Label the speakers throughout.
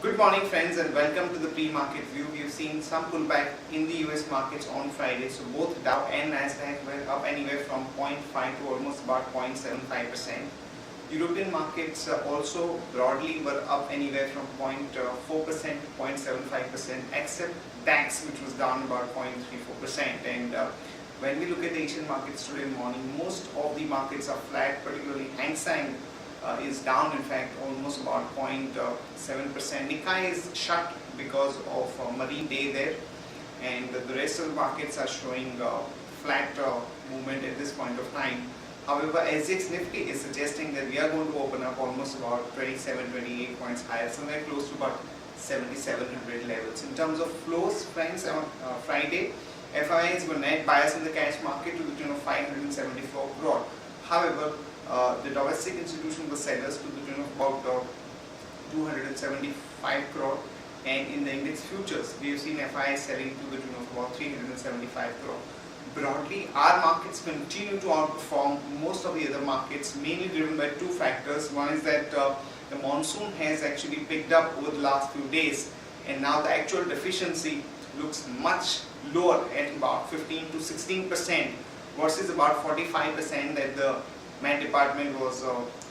Speaker 1: Good morning friends and welcome to the pre-market view. We've seen some pullback in the US markets on Friday. So both Dow and Nasdaq were up anywhere from 0.5 to almost about 0.75%. European markets also broadly were up anywhere from 0.4% to 0.75% except DAX, which was down about 0.34%. And when we look at the Asian markets today morning, most of the markets are flat, particularly Hang Seng is down, in fact, almost about 0.7%. Nikkei is shut because of Marine Day there, and the rest of the markets are showing flat movement at this point of time. However, SGX Nifty is suggesting that we are going to open up almost about 27-28 points higher, somewhere close to about 7,700 levels. In terms of flows, friends, on Friday, FIIs were net buyers in the cash market to the tune of 574 crore. However, the domestic institution was sellers to the tune of about 275 crore, and in the index futures we have seen FIIs selling to the tune of about 375 crore. Broadly, our markets continue to outperform most of the other markets, mainly driven by two factors. One is that the monsoon has actually picked up over the last few days, and now the actual deficiency looks much lower at about 15 to 16% versus about 45% that the Met Department was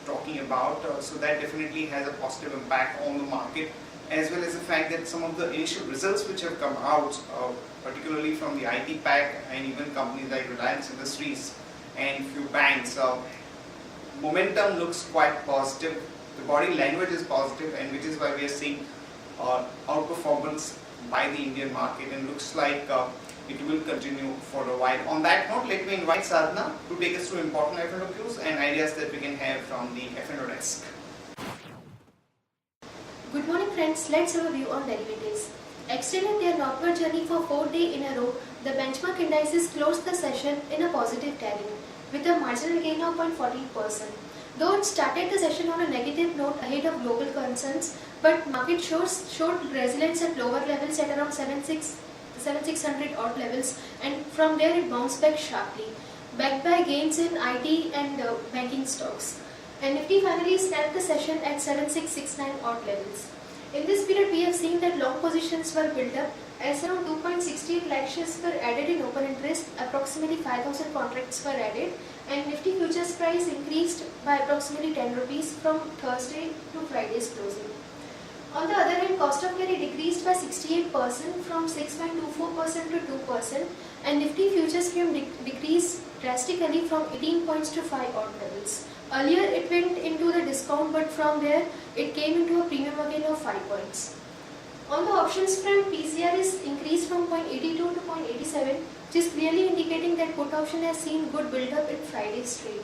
Speaker 1: talking about. So that definitely has a positive impact on the market, as well as the fact that some of the initial results which have come out, particularly from the IT pack and even companies like Reliance Industries and few banks, momentum looks quite positive. The body language is positive, and which is why we are seeing outperformance by the Indian market, and looks like it will continue for a while. On that note, let me invite Sadhana to take us through important F&O cues and ideas that we can have from the F&O desk.
Speaker 2: Good morning friends, let's have a view on derivatives. Extending their northward journey for 4th day in a row, the benchmark indices closed the session in a positive territory with a marginal gain of 0.14%. Though it started the session on a negative note ahead of global concerns, but market showed resilience at lower levels at around 7600 odd levels, and from there it bounced back sharply, backed by gains in IT and banking stocks. And Nifty finally snapped the session at 7669 odd levels. In this period, we have seen that long positions were built up as around 2.68 lakh shares were added in open interest, approximately 5,000 contracts were added, and Nifty futures price increased by approximately 10 rupees from Thursday to Friday's closing. On the other hand, cost of carry decreased by 68% from 6.24% to 2%, and Nifty futures came decreased drastically from 18 points to 5 odd levels. Earlier it went into the discount, but from there it came into a premium again of 5 points. On the options front, PCR is increased from 0.82 to 0.87, which is clearly indicating that put option has seen good build up in Friday's trade.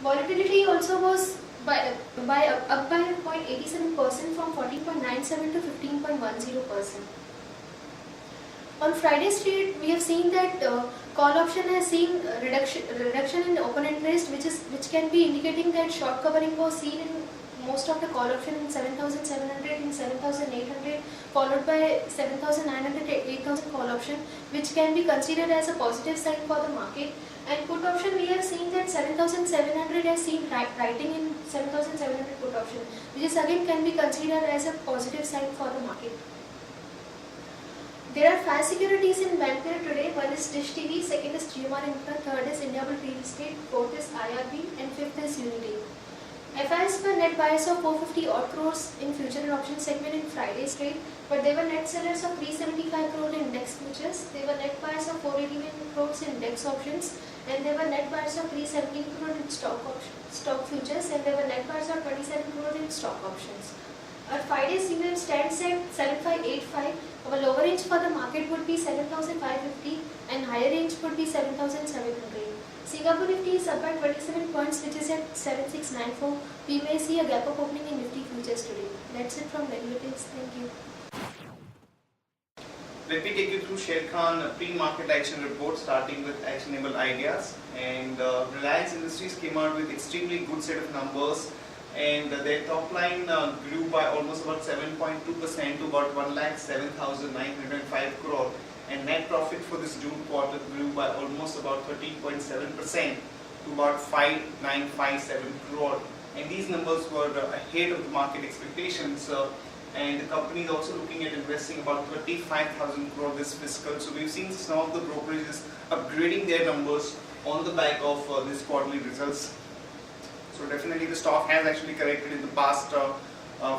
Speaker 2: Volatility also was up by 0.87% from 14.97 to 15.10%. On Friday's trade, we have seen that call option has seen reduction in open interest, which can be indicating that short covering was seen in most of the call option in 7,700 and 7,800, followed by 7,900 to 8,000 call option, which can be considered as a positive sign for the market. And put option, we have seen that 7,700 has seen writing in 7,700 put option, which is again can be considered as a positive sign for the market. There are 5 securities in Banker today. One is Dish TV, second is GMR Infra, third is Indiabulls Real Estate, fourth is IRB, and fifth is Unity. FIs were net buyers of 450 odd crores in future and option segment in Friday's trade, but they were net sellers of 375 crore in index futures. They were net buyers of 481 crores in index options, and they were net buyers of 317 crore in stock futures, and they were net buyers of 27 crore in stock options. Our 5-day signal stands at 7585. Our lower range for the market would be 7550 and higher range would be 7700. Singapore Nifty is up by 27 points, which is at 7694. We may see a gap up opening in Nifty futures today. That's it from derivatives. Thank you.
Speaker 1: Let me take you through Sharekhan pre-market action report, starting with actionable ideas. And Reliance Industries came out with extremely good set of numbers, and their top line grew by almost about 7.2% to about 1,07,905 crore, and net profit for this June quarter grew by almost about 13.7% to about 5,957 crore. And these numbers were ahead of the market expectations. and the company is also looking at investing about 35,000 crore this fiscal. So we've seen some of the brokerages upgrading their numbers on the back of this quarterly results. So definitely the stock has actually corrected in the past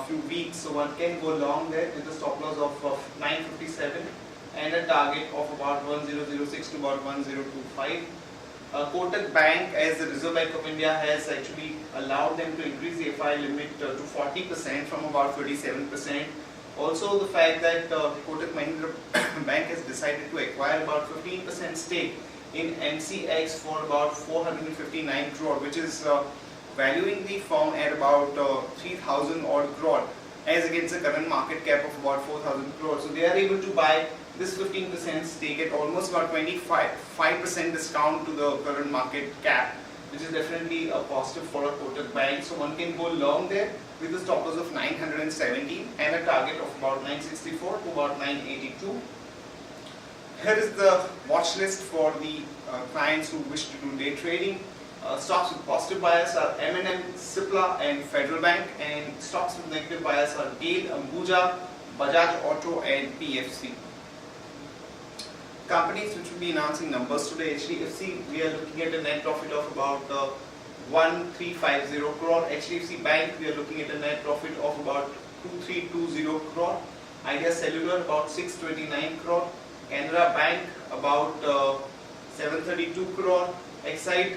Speaker 1: few weeks. So one can go long there with a stop loss of 957 and a target of about 1006 to about 1025. Kotak Bank, as the Reserve Bank of India has actually allowed them to increase the FI limit to 40% from about 37%. Also the fact that Kotak Mahindra Bank has decided to acquire about 15% stake in MCX for about 459 crore, which is valuing the firm at about 3,000 odd crore as against the current market cap of about 4,000 crore. So they are able to buy this 15% stake at almost about 25% discount to the current market cap, which is definitely a positive for a Kotak Bank. So one can go long there with a stop loss of 917 and a target of about 964 to about 982. Here is the watch list for the clients who wish to do day trading. Stocks with positive bias are M&M, Cipla and Federal Bank, and stocks with negative bias are GAIL, Ambuja, Bajaj Auto and PFC. Companies which will be announcing numbers today: HDFC, we are looking at a net profit of about 1350 crore. HDFC Bank, we are looking at a net profit of about 2320 crore. Idea Cellular about 629 crore. Canara Bank about 732 crore. Exide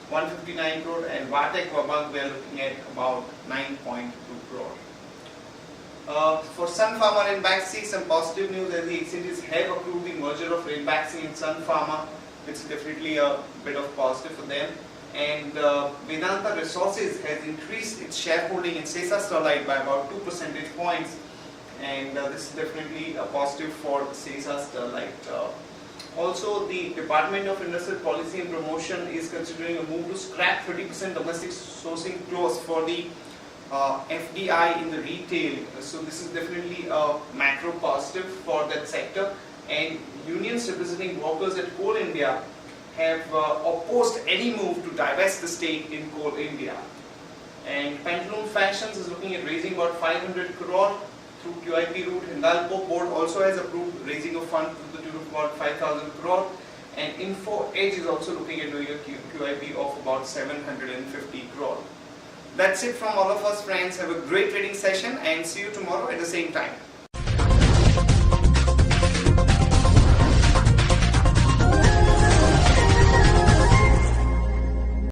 Speaker 1: 159 crore, and Vatek Vabag we are looking at about 9.2 crore. For Sun Pharma and Ranbaxy, some positive news as the exchanges have approved the merger of Ranbaxy and Sun Pharma, which is definitely a bit of positive for them. And Vedanta Resources has increased its shareholding in Sesa Sterlite by about 2 percentage points, and this is definitely a positive for Sesa Sterlite. Also, the Department of Industrial Policy and Promotion is considering a move to scrap 30% domestic sourcing clause for the FDI in the retail. So this is definitely a macro positive for that sector, and unions representing workers at Coal India have opposed any move to divest the stake in Coal India. And Pantaloon Fashions is looking at raising about 500 crore through QIP route. Hindalco board also has approved raising of fund to the tune of about 5,000 crore, and Info Edge is also looking at doing a QIP of about 750 crore. That's it from all of us, friends. Have a great trading session and see you tomorrow at the same time.